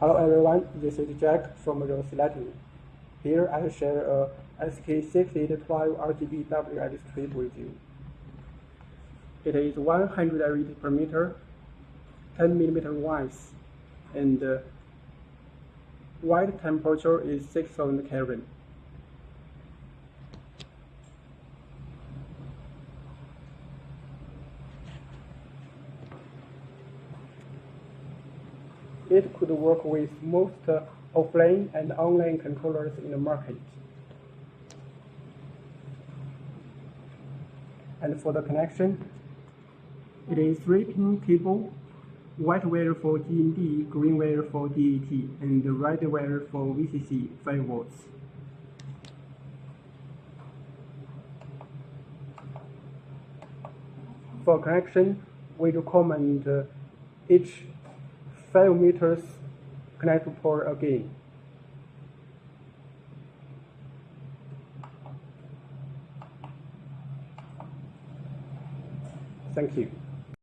Hello everyone, this is Jack from ws2812. Here I share a sk6812 rgbw display with you. It is 100 read per meter, 10 mm wide, and white temperature is 6000 Kelvin. It could work with most offline and online controllers in the market. And for the connection, it is 3-pin cable, white wire for GND, green wire for DAT, and the red wire for VCC 5 volts. For connection, we recommend each 5 meters connect port again. Thank you.